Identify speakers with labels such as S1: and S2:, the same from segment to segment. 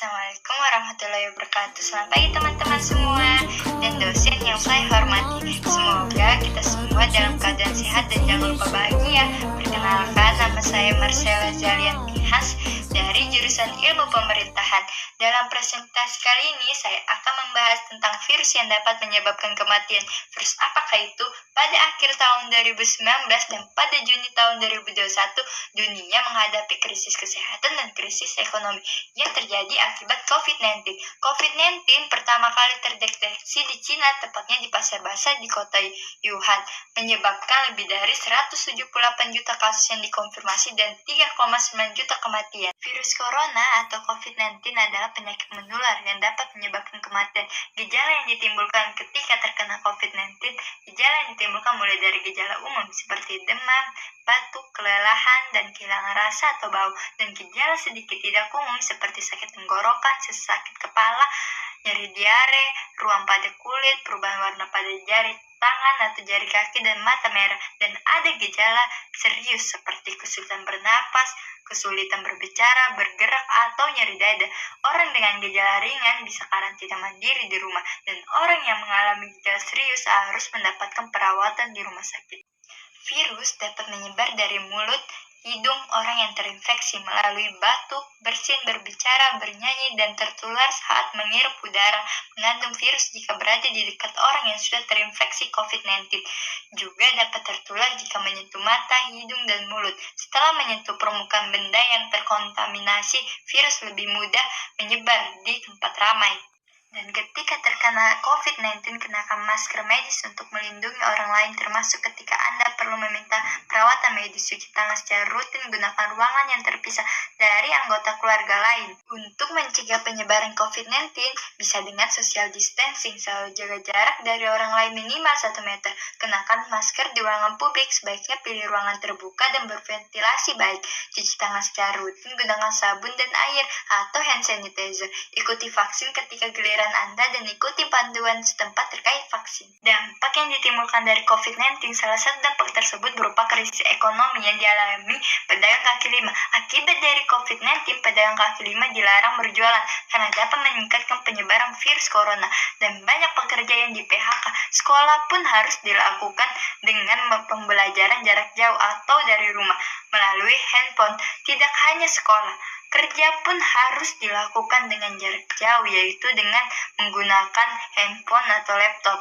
S1: Assalamualaikum warahmatullahi wabarakatuh. Selamat pagi teman-teman semua dan dosen yang saya hormati. Semoga kita semua dalam keadaan sehat dan jangan lupa bahagia. Perkenalkan, nama saya Marcella Zalianti Has dari jurusan Ilmu Pemerintahan. Dalam presentasi kali ini saya akan membahas tentang virus yang dapat menyebabkan kematian. Virus apakah itu? Pada akhir tahun 2019 dan pada Juni tahun 2021, dunia menghadapi krisis kesehatan dan krisis ekonomi yang terjadi akibat COVID-19. COVID-19 pertama kali terdeteksi di Cina, tepatnya di pasar basah di kota Wuhan, menyebabkan lebih dari 178 juta kasus yang dikonfirmasi dan 3,9 juta kematian. Virus corona atau COVID-19 adalah penyakit menular yang dapat menyebabkan kematian. Gejala yang ditimbulkan ketika terkena COVID-19, gejala yang ditimbulkan mulai dari gejala umum seperti demam, batuk, kelelahan, dan kehilangan rasa atau bau, dan gejala sedikit tidak umum seperti sakit tenggorokan, sesak kepala, nyeri diare, ruam pada kulit, perubahan warna pada jari tangan atau jari kaki, dan mata merah. Dan ada gejala serius seperti kesulitan bernapas, kesulitan berbicara, bergerak, atau nyeri dada. Orang dengan gejala ringan bisa karantina mandiri di rumah, dan orang yang mengalami gejala serius harus mendapatkan perawatan di rumah sakit. Virus dapat menyebar dari mulut, hidung orang yang terinfeksi melalui batuk, bersin, berbicara, bernyanyi, dan tertular saat menghirup udara mengandung virus jika berada di dekat orang yang sudah terinfeksi COVID-19. Juga dapat tertular jika menyentuh mata, hidung, dan mulut. Setelah menyentuh permukaan benda yang terkontaminasi, virus lebih mudah menyebar di tempat ramai. Dan ketika terkena COVID-19, kenakan masker medis untuk melindungi orang lain, termasuk ketika Anda perlu meminta perawatan medis. Cuci tangan secara rutin, gunakan ruangan yang terpisah dari anggota keluarga lain. Untuk mencegah penyebaran COVID-19, bisa dengan social distancing, selalu jaga jarak dari orang lain minimal 1 meter. Kenakan masker di ruangan publik, sebaiknya pilih ruangan terbuka dan berventilasi baik. Cuci tangan secara rutin, gunakan sabun dan air atau hand sanitizer. Ikuti vaksin ketika giliran Anda dan ikuti panduan setempat terkait vaksin. Dampak yang ditimbulkan dari COVID-19, salah satu dampak tersebut berupa krisis ekonomi yang dialami pedagang kaki lima. Akibat dari COVID-19, pedagang kaki lima dilarang berjualan karena dapat meningkatkan penyebaran virus corona, dan banyak pekerja yang di PHK. Sekolah pun harus dilakukan dengan pembelajaran jarak jauh atau dari rumah melalui handphone. Tidak hanya sekolah, kerja pun harus dilakukan dengan jarak jauh, yaitu dengan menggunakan handphone atau laptop.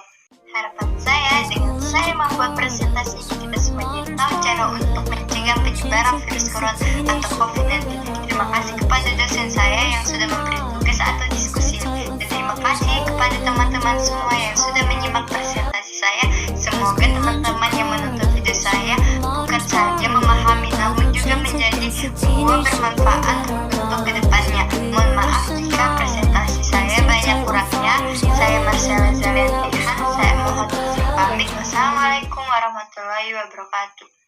S1: Harapan saya, dengan saya membuat presentasi, kita semua jadi tahu cara untuk mencegah penyebaran virus corona atau COVID-19. Terima kasih kepada dosen saya yang sudah memberi tugas atau diskusi, dan terima kasih kepada teman-teman semua yang sudah menyimak presentasi saya. Semoga teman-teman yang menonton video saya bukan saja memahami, namun juga menjadi buah bermanfaat untuk kedepannya. Mohon maaf jika presentasi saya banyak kurangnya. Saya Marcella Zalianti Has, saya mohon izin pamit. Wassalamualaikum warahmatullahi wabarakatuh.